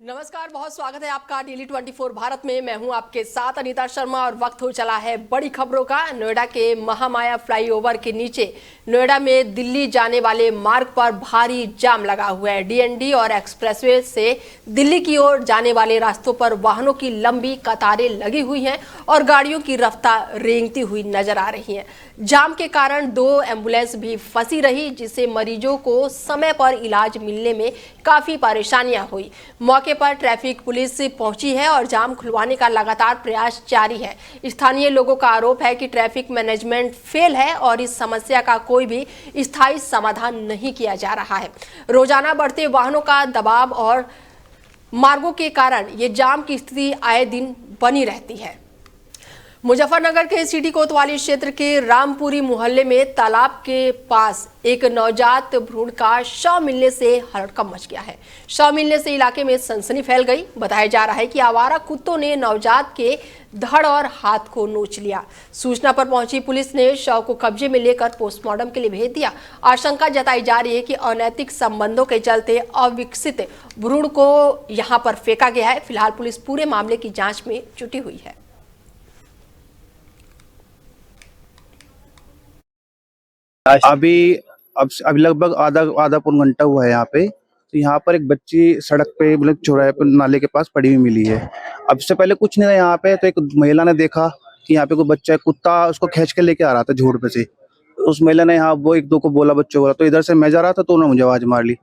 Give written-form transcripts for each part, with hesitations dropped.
नमस्कार, बहुत स्वागत है आपका डेली 24 भारत में। मैं हूं आपके साथ अनीता शर्मा और वक्त हो चला है बड़ी खबरों का। नोएडा के महामाया फ्लाईओवर के नीचे नोएडा में दिल्ली जाने वाले मार्ग पर भारी जाम लगा हुआ है। डीएनडी और एक्सप्रेसवे से दिल्ली की ओर जाने वाले रास्तों पर वाहनों की लंबी कतारें लगी हुई हैं और गाड़ियों की रफ्तार रेंगती हुई नजर आ रही है। जाम के कारण 2 एम्बुलेंस भी फंसी रही, जिससे मरीजों को समय पर इलाज मिलने में काफी परेशानियां हुई। मौके पर ट्रैफिक पुलिस पहुंची है और जाम खुलवाने का लगातार प्रयास जारी है। स्थानीय लोगों का आरोप है कि ट्रैफिक मैनेजमेंट फेल है और इस समस्या का कोई भी स्थायी समाधान नहीं किया जा रहा है। रोजाना बढ़ते वाहनों का दबाव और मार्गों के कारण ये जाम की स्थिति आए दिन बनी रहती है। मुजफ्फरनगर के सिटी कोतवाली क्षेत्र के रामपुरी मोहल्ले में तालाब के पास एक नवजात भ्रूण का शव मिलने से हड़कंप मच गया है। शव मिलने से इलाके में सनसनी फैल गई। बताया जा रहा है कि आवारा कुत्तों ने नवजात के धड़ और हाथ को नोच लिया। सूचना पर पहुंची पुलिस ने शव को कब्जे में लेकर पोस्टमार्टम के लिए भेज दिया। आशंका जताई जा रही है कि अनैतिक संबंधों के चलते अविकसित भ्रूण को यहां पर फेंका गया है। फिलहाल पुलिस पूरे मामले की जांच में जुटी हुई है। अभी लगभग आधा पौन घंटा हुआ है यहाँ पे। तो यहाँ पर एक बच्ची सड़क पे मतलब चौराहे पर नाले के पास पड़ी हुई मिली है। अब से पहले कुछ नहीं था यहाँ पे, तो एक महिला ने देखा कि यहाँ पे कोई बच्चा कुत्ता उसको खींच के लेके आ रहा था झोड़ पे से। उस महिला ने यहाँ वो 1-2 को बोला, बच्चों बोला, तो इधर से मैं जा रहा था तो उन्होंने मुझे आवाज मार ली।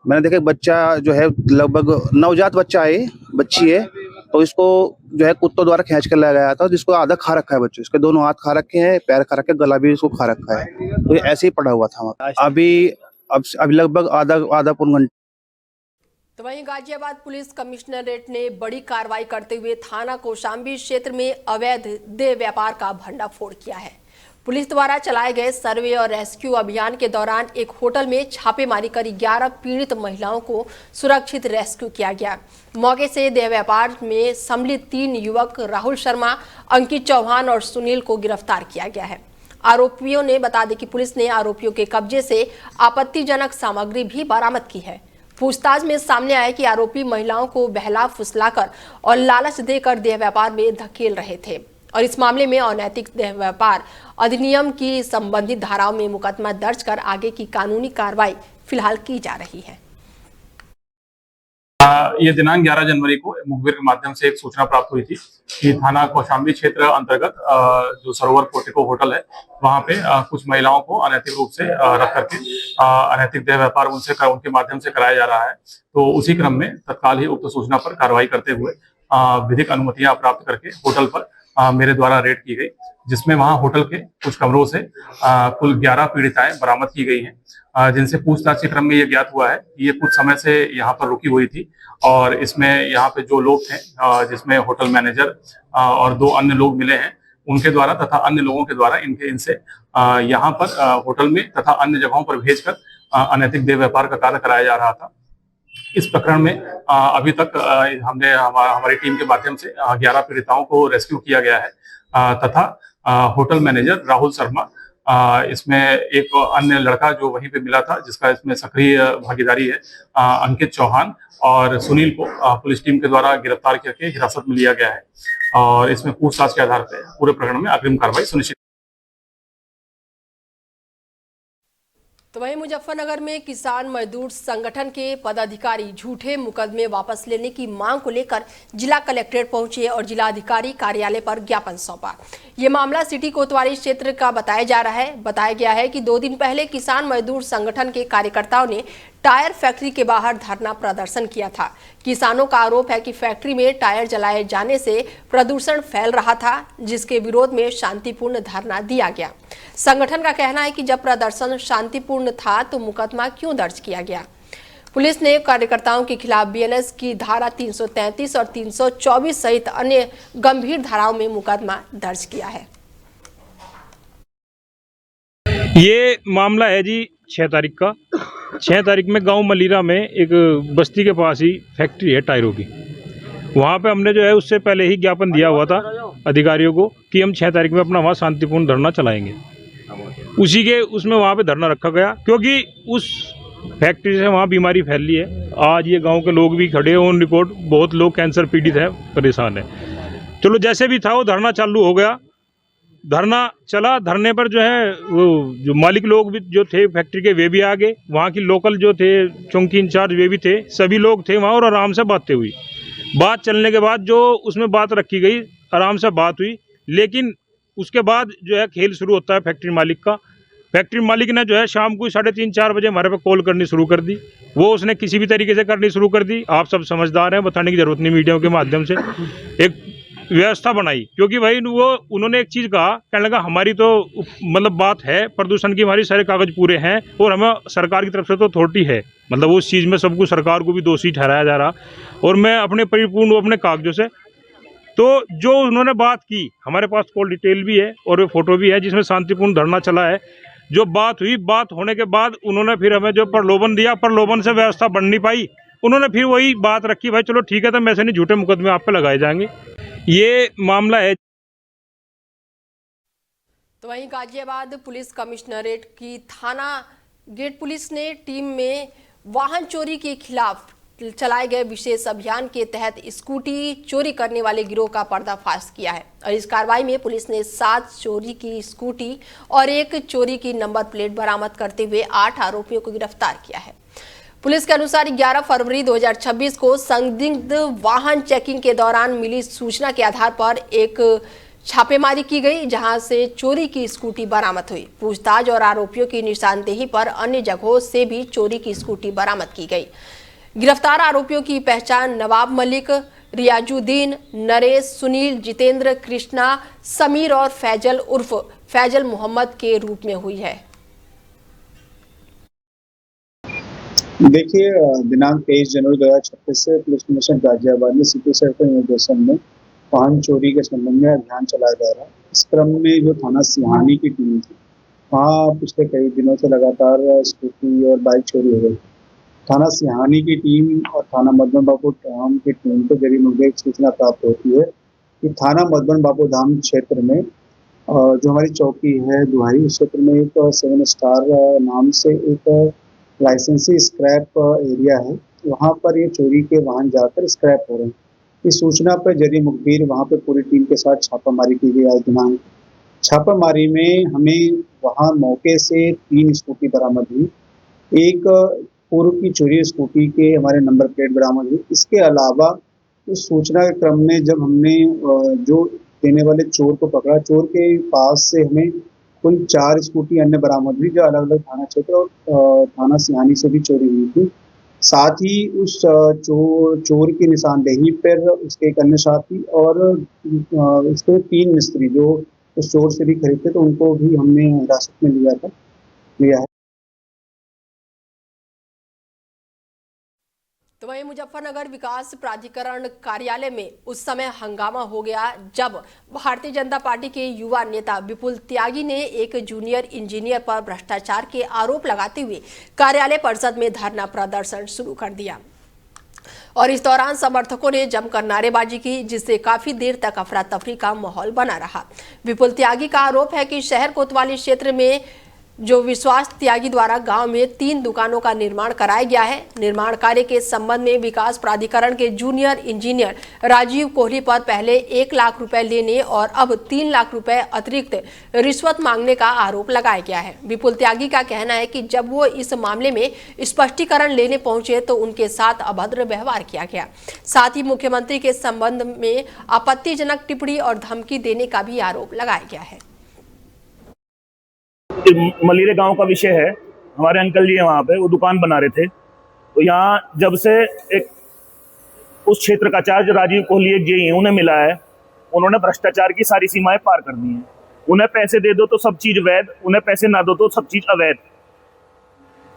मैंने देखा बच्चा जो है लगभग नवजात बच्चा है, बच्ची है, तो इसको जो है कुत्तों द्वारा खींच कर लाया गया था, जिसको आधा खा रखा है बच्चे। इसके दोनों हाथ खा रखे हैं, पैर खा रखे हैं, गला भी इसको खा रखा है। तो ये ऐसे ही पड़ा हुआ था वहाँ। अभी लगभग आधा पौन घंटा। तो वहीं गाजियाबाद पुलिस कमिश्नरेट ने बड़ी कार्रवाई करते हुए थाना कौशाम्बी क्षेत्र में अवैध देह व्यापार का भंडाफोड़ किया है। पुलिस द्वारा चलाए गए सर्वे और रेस्क्यू अभियान के दौरान एक होटल में छापेमारी कर 11 पीड़ित महिलाओं को सुरक्षित रेस्क्यू किया गया। मौके से देह व्यापार में सम्मिलित 3 युवक राहुल शर्मा, अंकित चौहान और सुनील को गिरफ्तार किया गया है। आरोपियों ने बता दें कि पुलिस ने आरोपियों के कब्जे से आपत्तिजनक सामग्री भी बरामद की है। पूछताछ में सामने आया कि आरोपी महिलाओं को बहला फुसलाकर और लालच देकर देह व्यापार में धकेल रहे थे और इस मामले में अनैतिक देह व्यापार अधिनियम की संबंधित धाराओं में मुकदमा दर्ज कर आगे की कानूनी कार्रवाई फिलहाल की जा रही है। ये दिनांक 11 जनवरी को मुखबिर के माध्यम से एक सूचना प्राप्त हुई थी कि थाना कौशाम्बी क्षेत्र अंतर्गत जो सरोवर पोर्टिको होटल है, वहां पे कुछ महिलाओं को अनैतिक रूप से रख करके अनैतिक देह व्यापार उनके माध्यम से कराया जा रहा है। तो उसी क्रम में तत्काल ही उक्त सूचना पर कार्रवाई करते हुए विधिक अनुमतियां प्राप्त करके होटल पर मेरे द्वारा रेड की गई, जिसमें वहां होटल के कुछ कमरों से कुल 11 पीड़िताएं बरामद की गई हैं, जिनसे पूछताछ के क्रम में ये ज्ञात हुआ है कि ये कुछ समय से यहाँ पर रुकी हुई थी और इसमें यहाँ पे जो लोग थे, जिसमें होटल मैनेजर और 2 अन्य लोग मिले हैं, उनके द्वारा तथा अन्य लोगों के द्वारा इनसे यहाँ पर होटल में तथा अन्य जगहों पर भेजकर अनैतिक देह व्यापार का कार्य कराया जा रहा था। इस प्रकरण में अभी तक हमने हमारी टीम के माध्यम से 11 पीड़िताओं को रेस्क्यू किया गया है तथा होटल मैनेजर राहुल शर्मा, इसमें एक अन्य लड़का जो वहीं पे मिला था जिसका इसमें सक्रिय भागीदारी है, अंकित चौहान और सुनील को पुलिस टीम के द्वारा गिरफ्तार करके हिरासत में लिया गया है और इसमें पूछताछ के आधार पर पूरे प्रकरण में अग्रिम कार्रवाई सुनिश्चित। तो वहीं मुजफ्फरनगर में किसान मजदूर संगठन के पदाधिकारी झूठे मुकदमे वापस लेने की मांग को लेकर जिला कलेक्ट्रेट पहुंचे और जिलाधिकारी कार्यालय पर ज्ञापन सौंपा। ये मामला सिटी कोतवाली क्षेत्र का बताया जा रहा है। बताया गया है कि 2 दिन पहले किसान मजदूर संगठन के कार्यकर्ताओं ने टायर फैक्ट्री के बाहर धरना प्रदर्शन किया था। किसानों का आरोप है कि फैक्ट्री में टायर जलाए जाने से प्रदूषण फैल रहा था, जिसके विरोध में शांतिपूर्ण धरना दिया गया। संगठन का कहना है कि जब प्रदर्शन शांतिपूर्ण था तो मुकदमा क्यों दर्ज किया गया। पुलिस ने कार्यकर्ताओं के खिलाफ बीएनएस की धारा 333 और 324 सहित अन्य गंभीर धाराओं में मुकदमा दर्ज किया है। ये मामला है जी 6 तारीख का। 6 तारीख में गांव मलीरा में एक बस्ती के पास ही फैक्ट्री है टायरों की। वहाँ पे हमने जो है उससे पहले ही ज्ञापन दिया हुआ था अधिकारियों को कि हम 6 तारीख में अपना वहाँ शांतिपूर्ण धरना चलाएंगे। उसी के उसमें वहाँ पे धरना रखा गया, क्योंकि उस फैक्ट्री से वहाँ बीमारी फैल रही है। आज ये गांव के लोग भी खड़े हैं ऑन रिकॉर्ड, बहुत लोग कैंसर पीड़ित है, परेशान है। चलो जैसे भी था वो धरना चालू हो गया, धरना चला। धरने पर जो है वो जो मालिक लोग भी जो थे फैक्ट्री के वे भी आ गए, वहाँ की लोकल जो थे चौकी इंचार्ज वे भी थे, सभी लोग थे वहाँ और आराम से बातें हुई। बात चलने के बाद जो उसमें बात रखी गई, आराम से बात हुई। लेकिन उसके बाद जो है खेल शुरू होता है फैक्ट्री मालिक का। फैक्ट्री मालिक ने जो है शाम को 3:30-4 बजे हमारे पे कॉल करनी शुरू कर दी। वो उसने किसी भी तरीके से करनी शुरू कर दी। आप सब समझदार हैं, बताने की जरूरत नहीं, मीडिया के माध्यम से एक व्यवस्था बनाई। क्योंकि भाई वो उन्होंने एक चीज़ कहा, कहने लगा हमारी तो मतलब बात है प्रदूषण की, हमारी सारे कागज पूरे हैं और हमें सरकार की तरफ से तो अथॉरिटी है, मतलब उस चीज़ में सबको सरकार को भी दोषी ठहराया जा रहा। और मैं अपने परिपूर्ण अपने कागजों से तो जो उन्होंने बात की, हमारे पास कॉल डिटेल भी है और फोटो भी है जिसमें शांतिपूर्ण धरना चला है। जो बात हुई, बात होने के बाद उन्होंने फिर हमें जो प्रलोभन दिया, प्रलोभन से व्यवस्था बन नहीं पाई। उन्होंने फिर वही बात रखी, भाई चलो ठीक है, तो वैसे नहीं झूठे मुकदमे आप पे लगाए जाएंगे। ये मामला है। तो वहीं गाजियाबाद पुलिस कमिश्नरेट की थाना गेट पुलिस ने टीम में वाहन चोरी के खिलाफ चलाए गए विशेष अभियान के तहत स्कूटी चोरी करने वाले गिरोह का पर्दाफाश किया है। और इस कार्रवाई में पुलिस ने 7 चोरी की स्कूटी और 1 चोरी की नंबर प्लेट बरामद करते हुए 8 आरोपियों को गिरफ्तार किया है। पुलिस के अनुसार 11 फरवरी 2026 को संदिग्ध वाहन चेकिंग के दौरान मिली सूचना के आधार पर एक छापेमारी की गई, जहां से चोरी की स्कूटी बरामद हुई। पूछताछ और आरोपियों की निशानदेही पर अन्य जगहों से भी चोरी की स्कूटी बरामद की गई। गिरफ्तार आरोपियों की पहचान नवाब मलिक, रियाजुद्दीन, नरेश, सुनील, जितेंद्र, कृष्णा, समीर और फैजल उर्फ फैजल मोहम्मद के रूप में हुई है। देखिए, दिनांक 23 जनवरी 2026 से पुलिस कमिश्नर गाजियाबाद में सिटी सर्कल निर्देशन में वाहन चोरी के संबंध में अभियान चलाया जा रहा है। इस क्रम में जो थाना सिहानी की टीम थी, वहाँ पिछले कई दिनों से लगातार स्कूटी और बाइक चोरी हो रही। थाना सिहानी की टीम और थाना मदन बापू धाम की टीम को जरिए मुझे एक सूचना प्राप्त होती है कि थाना मदन बापू धाम क्षेत्र में जो हमारी चौकी है दुहाई, उस क्षेत्र में एक 7 स्टार नाम से एक लाइसेंसी स्क्रैप एरिया है। वहाँ पर ये चोरी के वाहन जाकर स्क्रैप हो रहे हैं। इस सूचना पर जरिए मुखबिर वहाँ पर पूरी टीम के साथ छापामारी की गई। आज दिनांक छापामारी में हमें वहाँ मौके से 3 स्कूटी बरामद हुई, एक पूर्व की चोरी स्कूटी के हमारे नंबर प्लेट बरामद हुई। इसके अलावा उस सूचना के क्रम में जब हमने जो देने वाले चोर को पकड़ा, चोर के पास से हमें कुल 4 स्कूटी अन्य बरामद हुई, जो अलग अलग थाना क्षेत्र और थाना सिहानी से भी चोरी हुई थी। साथ ही उस चोर की निशानदेही पर उसके एक अन्य साथी और उसके 3 मिस्त्री जो उस चोर से भी खरीदते, तो उनको भी हमने हिरासत में लिया है। तो वहीं मुजफ्फरनगर विकास प्राधिकरण कार्यालय में उस समय हंगामा हो गया जब भारतीय जनता पार्टी के युवा नेता विपुल त्यागी ने एक जूनियर इंजीनियर पर भ्रष्टाचार के आरोप लगाते हुए कार्यालय परिसर में धरना प्रदर्शन शुरू कर दिया। और इस दौरान समर्थकों ने जमकर नारेबाजी की, जिससे काफी देर तक अफरा तफरी का माहौल बना रहा। विपुल त्यागी का आरोप है कि शहर कोतवाली क्षेत्र में जो विश्वास त्यागी द्वारा गांव में 3 दुकानों का निर्माण कराया गया है। निर्माण कार्य के संबंध में विकास प्राधिकरण के जूनियर इंजीनियर राजीव कोहली पर पहले 1 लाख रुपए लेने और अब 3 लाख रुपए अतिरिक्त रिश्वत मांगने का आरोप लगाया गया है। विपुल त्यागी का कहना है कि जब वो इस मामले में स्पष्टीकरण लेने पहुंचे तो उनके साथ अभद्र व्यवहार किया गया। साथ ही मुख्यमंत्री के संबंध में आपत्तिजनक टिप्पणी और धमकी देने का भी आरोप लगाया गया है। मलीरे गांव का विषय है। हमारे अंकल जी वहाँ पे वो दुकान बना रहे थे, तो यहाँ जब से एक उस क्षेत्र का चार्ज राजीव कोहली एक जेई उन्हें मिला है, उन्होंने भ्रष्टाचार की सारी सीमाएं पार कर दी हैं। उन्हें पैसे दे दो तो सब चीज वैध, उन्हें पैसे ना दो तो सब चीज अवैध।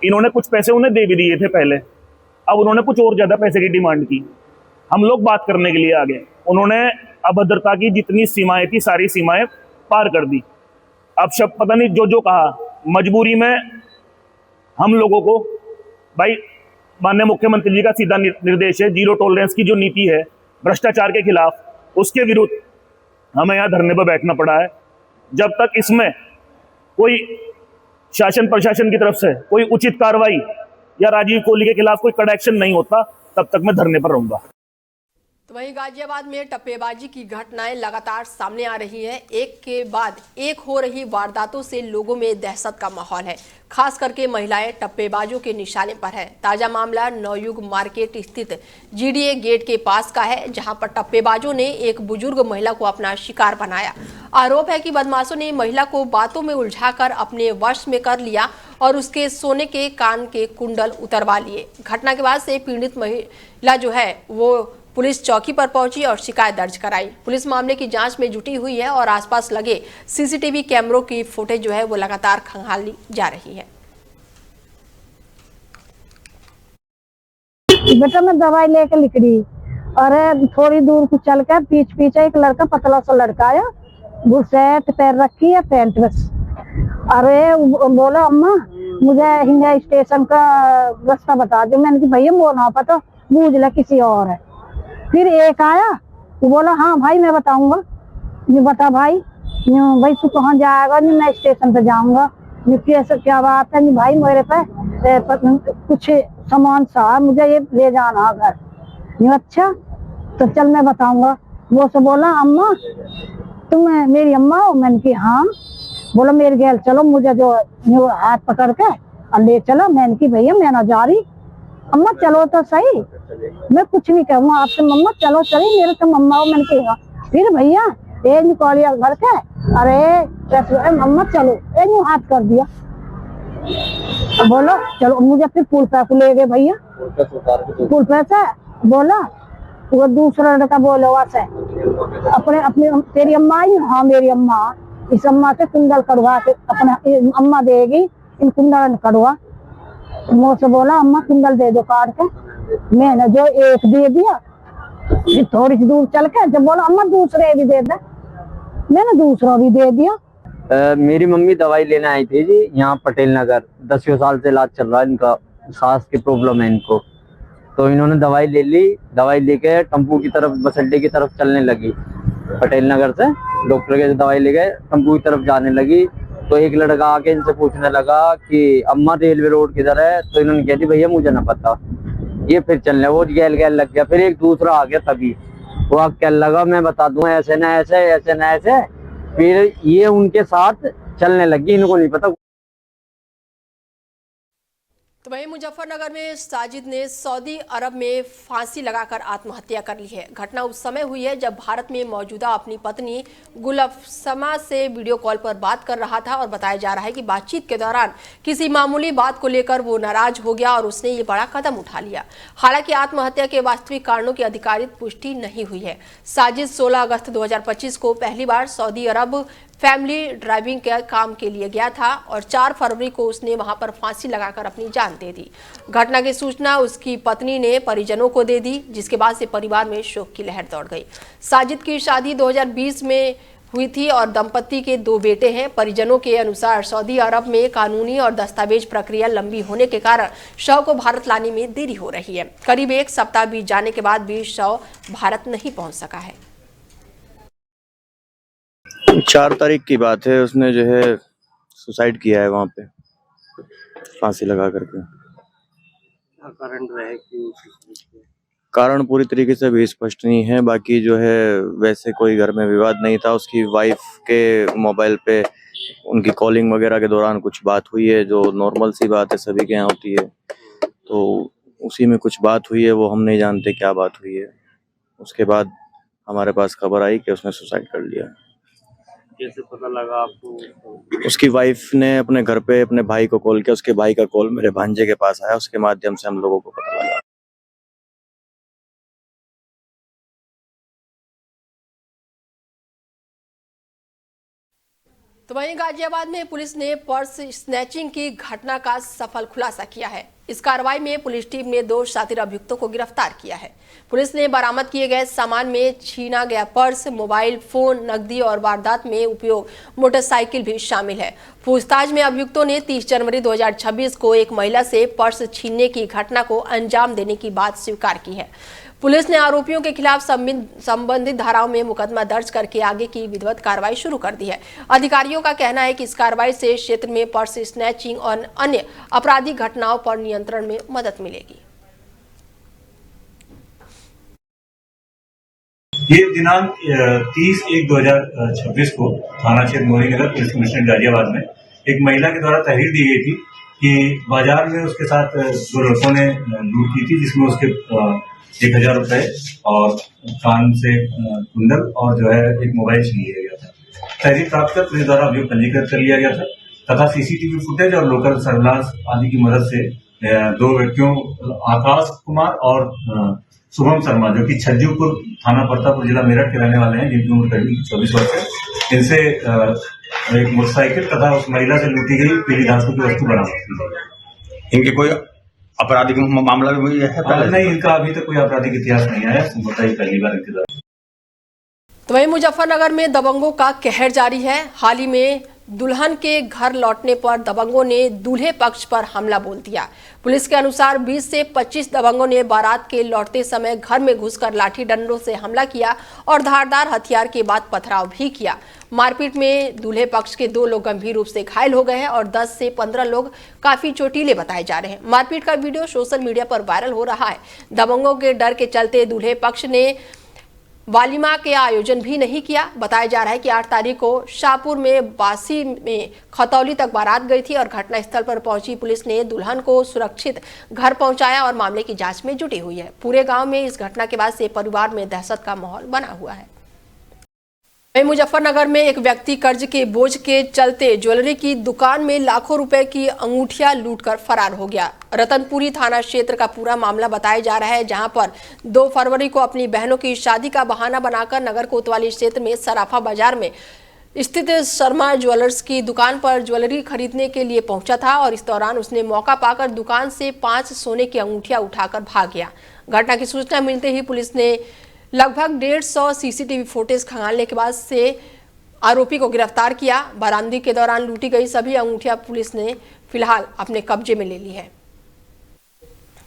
इन्होंने कुछ पैसे उन्हें दे भी दिए थे पहले, अब उन्होंने कुछ और ज्यादा पैसे की डिमांड की। हम लोग बात करने के लिए आ गए। उन्होंने अभद्रता की जितनी सीमाएं थी सारी सीमाएं पार कर दी। अब शब्द पता नहीं जो कहा, मजबूरी में हम लोगों को, भाई माननीय मुख्यमंत्री जी का सीधा निर्देश है, 0 टॉलरेंस की जो नीति है भ्रष्टाचार के खिलाफ, उसके विरुद्ध हमें यहाँ धरने पर बैठना पड़ा है। जब तक इसमें कोई शासन प्रशासन की तरफ से कोई उचित कार्रवाई या राजीव कोहली के खिलाफ कोई कड़ा एक्शन नहीं होता, तब तक मैं धरने पर रहूंगा। तो वहीं गाजियाबाद में टप्पेबाजी की घटनाएं लगातार सामने आ रही हैं। एक के बाद एक हो रही वारदातों से लोगों में दहशत का माहौल है। खास करके महिलाएं टप्पेबाजों के निशाने पर है। ताजा मामला नवयुग मार्केट स्थित जीडीए गेट के पास का है, जहां पर टप्पेबाजों ने एक बुजुर्ग महिला को अपना शिकार बनाया। आरोप है कि बदमाशों ने महिला को बातों में उलझाकर अपने वश में कर लिया और उसके सोने के कान के कुंडल उतरवा लिए। घटना के बाद से पीड़ित महिला जो है वो पुलिस चौकी पर पहुंची और शिकायत दर्ज कराई। पुलिस मामले की जांच में जुटी हुई है और आसपास लगे सीसीटीवी कैमरों की फुटेज जो है वो लगातार खंगाली जा रही है। बेटा मैं दवाई लेके निकली, अरे थोड़ी दूर को चल कर पीछे एक लड़का, पतला सा लड़का आया, बुशर्ट पैर रखी है, पैंट बस। अरे बोला अम्मा मुझे हिंगा स्टेशन का रास्ता बता दो। मैंने कि भैया मोर ना पता, बूझ ला किसी और है। फिर एक आया, वो बोला हाँ भाई मैं बताऊंगा। ये बता भाई, भाई तू कहाँ जाएगा? नहीं मैं स्टेशन पे जाऊंगा। कैसे क्या बात है? नहीं भाई मेरे पे कुछ सामान सा मुझे ये ले जाना घर। नहीं अच्छा तो चल मैं बताऊंगा। वो से बोला अम्मा तुम मेरी अम्मा हो? मैंने की हाँ। बोला मेरे गैल चलो, मुझे जो हाथ पकड़ के और ले चलो। मैंने की भैया मैं ना जा रही। अम्मा चलो तो सही, मैं कुछ नहीं कहूँगा आपसे। मम्मा चलो चली, मेरे तो मम्मा हो। मैंने कहा फिर भैया ये निकालिया घर के, अरे मम्मा चलो, ये हाथ कर दिया। बोलो चलो, मुझे फिर पुल पे को ले गए भैया। पुल पे से बोला वो दूसरा लड़का बोलो वहां से अपने तेरी अम्मा आई? हाँ मेरी अम्मा। इस अम्मा से कुंडल कड़वा के अपने अम्मा देगी, इन कुंडल कड़वा। मुझसे बोला अम्मा कुंडल दे दो काट के। मैंने जो एक दे दिया, फिर थोड़ी सी दूर चल के जब बोला अम्मा दूसरे भी दे दे, मैंने दूसरा भी दे दिया। मेरी मम्मी दवाई लेने आई थी जी यहाँ पटेल नगर। 10 साल से इलाज चल रहा है इनका, सांस की प्रॉब्लम है इनको। तो इन्होंने दवाई ले ली, दवाई लेके टम्पू की तरफ, बस अड्डे की तरफ चलने लगी। पटेल नगर से डॉक्टर के टम्पू ले गए, टम्पू की तरफ जाने लगी। तो एक लड़का आके इनसे पूछने लगा कि अम्मा रेलवे रोड किधर है? तो इन्होंने कह दी भैया मुझे ना पता। ये फिर चलने वो गैल लग गया। फिर एक दूसरा आ गया, तभी वो कहने लगा मैं बता दूं ऐसे ना ऐसे, ऐसे ना ऐसे। फिर ये उनके साथ चलने लगी, इनको नहीं पता। तो वहीं मुजफ्फरनगर में साजिद ने सऊदी अरब में फांसी लगाकर आत्महत्या कर ली है। घटना उस समय हुई है जब भारत में मौजूदा अपनी पत्नी गुलफसमा से वीडियो कॉल पर बात कर रहा था और बताया जा रहा है कि बातचीत के दौरान किसी मामूली बात को लेकर वो नाराज हो गया और उसने ये बड़ा कदम उठा लिया। हालांकि आत्महत्या के वास्तविक कारणों की अधिकारित पुष्टि नहीं हुई है। साजिद 16 अगस्त 2025 को पहली बार सऊदी अरब फैमिली ड्राइविंग के काम के लिए गया था और 4 फरवरी को उसने वहां पर फांसी लगाकर अपनी जान दे दी। घटना की सूचना उसकी पत्नी ने परिजनों को दे दी, जिसके बाद से परिवार में शोक की लहर दौड़ गई। साजिद की शादी 2020 में हुई थी और दंपति के 2 बेटे हैं। परिजनों के अनुसार सऊदी अरब में कानूनी और दस्तावेज प्रक्रिया लंबी होने के कारण शव को भारत लाने में देरी हो रही है। करीब 1 सप्ताह बीत जाने के बाद भी शव भारत नहीं पहुंच सका है। 4 तारीख की बात है, उसने जो है सुसाइड किया है वहाँ पे फांसी लगा करके। कारण पूरी तरीके से भी स्पष्ट नहीं है। बाकी जो है वैसे कोई घर में विवाद नहीं था। उसकी वाइफ के मोबाइल पे उनकी कॉलिंग वगैरह के दौरान कुछ बात हुई है, जो नॉर्मल सी बात है, सभी के यहाँ होती है। तो उसी में कुछ बात हुई है, वो हम नहीं जानते क्या बात हुई है। उसके बाद हमारे पास खबर आई कि उसने सुसाइड कर लिया। कैसे पता लगा आपको? उसकी वाइफ ने अपने घर पे अपने भाई को कॉल किया। उसके भाई का कॉल मेरे भांजे के पास आया, उसके माध्यम से हम लोगों को पता लगा। तो वहीं गाजियाबाद में पुलिस ने पर्स स्नैचिंग की घटना का सफल खुलासा किया है। इस कार्रवाई में पुलिस टीम ने 2 शातिर अभियुक्तों को गिरफ्तार किया है। पुलिस ने बरामद किए गए सामान में छीना गया पर्स, मोबाइल फोन, नकदी और वारदात में उपयोग मोटरसाइकिल भी शामिल है। पूछताछ में अभियुक्तों ने 30 जनवरी 2026 को एक महिला से पर्स छीनने की घटना को अंजाम देने की बात स्वीकार की है। पुलिस ने आरोपियों के खिलाफ संबंधित धाराओं में मुकदमा दर्ज करके आगे की विधिवत कार्रवाई शुरू कर दी है। अधिकारियों का कहना है कि इस कार्रवाई से क्षेत्र में पर्स स्नैचिंग और अन्य आपराधिक घटनाओं पर नियंत्रण में मदद मिलेगी। ये दिनांक 30/1/2026 को थाना क्षेत्र मोरीनगर पुलिस कमिश्नरेट गाजियाबाद में एक महिला के द्वारा तहरीर दी गई थी कि बाजार में उसके साथ दो लड़कों ने लूट की थी, जिसमें उसके 1000 रुपए और कान से कुंडल और जो है एक मोबाइल छीन लिया गया था। तहरीर प्राप्त कर पुलिस द्वारा अभियोग पंजीकृत कर लिया गया था तथा सीसीटीवी फुटेज और लोकल सर्विलांस आदि की मदद से दो व्यक्तियों आकाश कुमार और शुभम शर्मा जो कि छज्जूपुर थाना परतापुर जिला मेरठ के रहने वाले हैं, जिनकी उम्र करीब 24 वर्ष है। इनसे एक मोटरसाइकिल तथा उस महिला से लूटी गई पीली धातु की वस्तु बरामद की। इनके कोई आपराधिक मामला भी है पहले? नहीं, इनका अभी तक कोई आपराधिक इतिहास नहीं आया, बताइए पहली बार इनके द्वारा। तो वहीं मुजफ्फरनगर में दबंगों का कहर जारी है। हाल ही में दुल्हन के घर लौटने पर दबंगों ने दूल्हे पक्ष पर हमला बोल दिया। पुलिस के अनुसार 20 से 25 दबंगों ने बारात के लौटते समय घर में घुसकर लाठी डंडों से हमला किया और धारदार हथियार के बाद पथराव भी किया। मारपीट में दूल्हे पक्ष के 2 लोग गंभीर रूप से घायल हो गए हैं और 10 से 15 लोग काफी चोटीले बताए जा रहे हैं। मारपीट का वीडियो सोशल मीडिया पर वायरल हो रहा है। दबंगों के डर के चलते दूल्हे पक्ष ने वालिमा के आयोजन भी नहीं किया। बताया जा रहा है कि 8 तारीख को शाहपुर में बासी में खतौली तक बारात गई थी और घटनास्थल पर पहुंची पुलिस ने दुल्हन को सुरक्षित घर पहुंचाया और मामले की जांच में जुटी हुई है। पूरे गांव में इस घटना के बाद से परिवार में दहशत का माहौल बना हुआ है। मुजफ्फरनगर में एक व्यक्ति कर्ज के बोझ के चलते ज्वेलरी की दुकान में लाखों रुपए की अंगूठियां लूटकर फरार हो गया। रतनपुरी थाना क्षेत्र का पूरा मामला बताया जा रहा है, जहां पर 2 फरवरी को अपनी बहनों की शादी का बहाना बनाकर नगर कोतवाली क्षेत्र में सराफा बाजार में स्थित शर्मा ज्वेलर्स की दुकान पर ज्वेलरी खरीदने के लिए पहुंचा था और इस दौरान उसने मौका पाकर दुकान से 5 सोने की अंगूठियां उठाकर भाग गया। घटना की सूचना मिलते ही पुलिस ने लगभग 150 सीसीटीवी फुटेज खंगालने के बाद से आरोपी को गिरफ्तार किया। बरामदगी के दौरान लूटी गई सभी अंगूठियां पुलिस ने फिलहाल अपने कब्जे में ले ली है।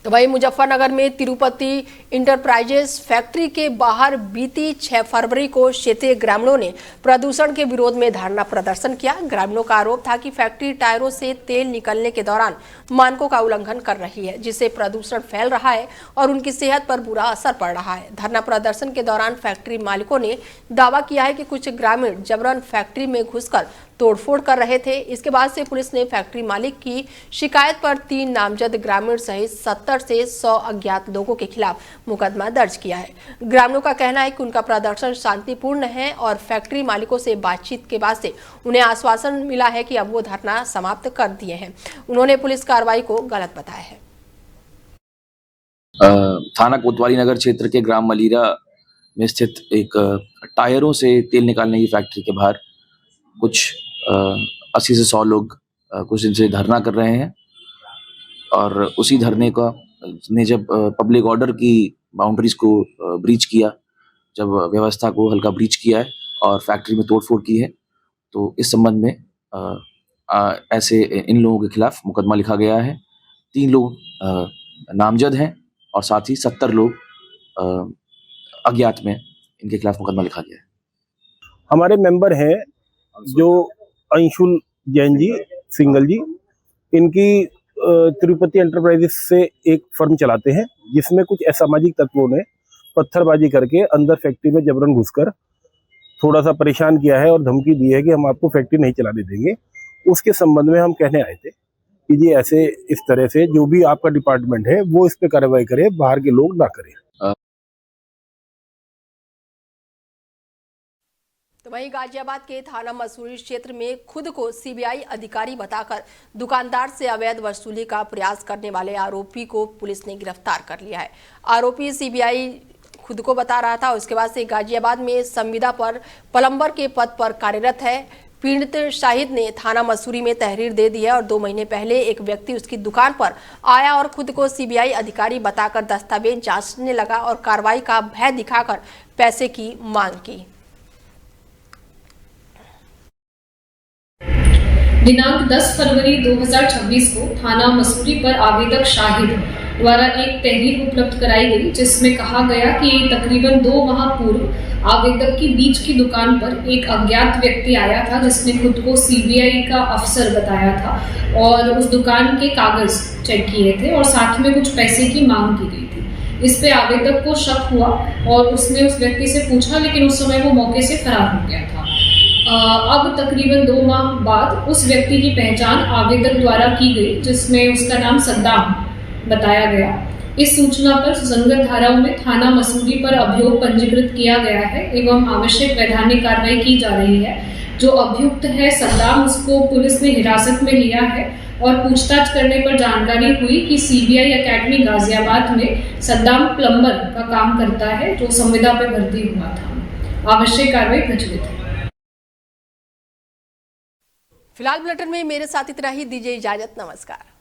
तो वहीं मुजफ्फरनगर में तिरुपति इंटरप्राइजेस फैक्ट्री के बाहर बीती 6 फरवरी को क्षेत्रीय ग्रामीणों ने प्रदूषण के विरोध में धरना प्रदर्शन किया। ग्रामीणों का आरोप था कि फैक्ट्री टायरों से तेल निकलने के दौरान मानकों का उल्लंघन कर रही है, जिससे प्रदूषण फैल रहा है और उनकी सेहत पर बुरा असर पड़ रहा है। धरना प्रदर्शन के दौरान फैक्ट्री मालिकों ने दावा किया है कि कुछ ग्रामीण जबरन फैक्ट्री में घुसकर तोड़फोड़ कर रहे थे। इसके बाद से पुलिस ने फैक्ट्री मालिक की शिकायत पर 3 नामजद ग्रामीण सहित 70 से 100 अज्ञात लोगों के खिलाफ मुकदमा दर्ज किया है। ग्रामीणों का कहना है कि उनका प्रदर्शन शांतिपूर्ण है और फैक्ट्री मालिकों से बातचीत के बाद से उन्हें आश्वासन मिला है कि अब वो धरना समाप्त कर दिए हैं। उन्होंने पुलिस कार्रवाई को गलत बताया है। थाना कोतवाली नगर क्षेत्र के ग्राम मलीरा में स्थित एक टायरों से तेल निकालने की फैक्ट्री के बाहर कुछ 80 से 100 लोग कुछ दिन से धरना कर रहे हैं और उसी धरने का ने जब पब्लिक ऑर्डर की बाउंड्रीज को ब्रीच किया, जब व्यवस्था को हल्का ब्रीच किया है और फैक्ट्री में तोड़फोड़ की है, तो इस संबंध में ऐसे इन लोगों के खिलाफ मुकदमा लिखा गया है। 3 लोग नामजद हैं और साथ ही 70 लोग अज्ञात में इनके खिलाफ मुकदमा लिखा गया है। हमारे मेंबर हैं जो अंशुल जैन जी सिंगल जी, इनकी तिरुपति एंटरप्राइजेस से एक फर्म चलाते हैं, जिसमें कुछ असामाजिक तत्वों ने पत्थरबाजी करके अंदर फैक्ट्री में जबरन घुसकर थोड़ा सा परेशान किया है और धमकी दी है कि हम आपको फैक्ट्री नहीं चलाने देंगे। उसके संबंध में हम कहने आए थे कि जी ऐसे इस तरह से जो भी आपका डिपार्टमेंट है वो इस पे कार्रवाई करे, बाहर के लोग ना करें। तो वहीं गाजियाबाद के थाना मसूरी क्षेत्र में खुद को सीबीआई अधिकारी बताकर दुकानदार से अवैध वसूली का प्रयास करने वाले आरोपी को पुलिस ने गिरफ्तार कर लिया है। आरोपी सीबीआई खुद को बता रहा था, उसके बाद से गाजियाबाद में संविदा पर प्लम्बर के पद पर कार्यरत है। पीड़ित शाहिद ने थाना मसूरी में तहरीर दे दी है और 2 महीने पहले एक व्यक्ति उसकी दुकान पर आया और खुद को सीबीआई अधिकारी बताकर दस्तावेज जांचने लगा और कार्रवाई का भय दिखाकर पैसे की मांग की। दिनांक 10 फरवरी 2026 को थाना मसूरी पर आवेदक शाहिद द्वारा एक तहरीर उपलब्ध कराई गई, जिसमें कहा गया कि तकरीबन 2 माह पूर्व आवेदक की बीच की दुकान पर एक अज्ञात व्यक्ति आया था, जिसने खुद को सीबीआई का अफसर बताया था और उस दुकान के कागज चेक किए थे और साथ में कुछ पैसे की मांग की गई थी। इस पे आवेदक को शक हुआ और उसने उस व्यक्ति से पूछा, लेकिन उस समय वो मौके से फरार हो गया था। अब तकरीबन 2 माह बाद उस व्यक्ति की पहचान आवेदक द्वारा की गई, जिसमें उसका नाम सद्दाम बताया गया। इस सूचना पर सुसंगत धाराओं में थाना मसूरी पर अभियोग पंजीकृत किया गया है एवं आवश्यक वैधानिक कार्रवाई की जा रही है। जो अभियुक्त है सद्दाम, उसको पुलिस ने हिरासत में लिया है और पूछताछ करने पर जानकारी हुई कि सीबीआई एकेडमी गाजियाबाद में सद्दाम प्लम्बर का काम करता है, जो संविदा पे भर्ती हुआ था। आवश्यक कार्रवाई प्रचलित है। फिलहाल बुलेटिन में मेरे साथ इतना ही। दीजिए इजाजत। नमस्कार।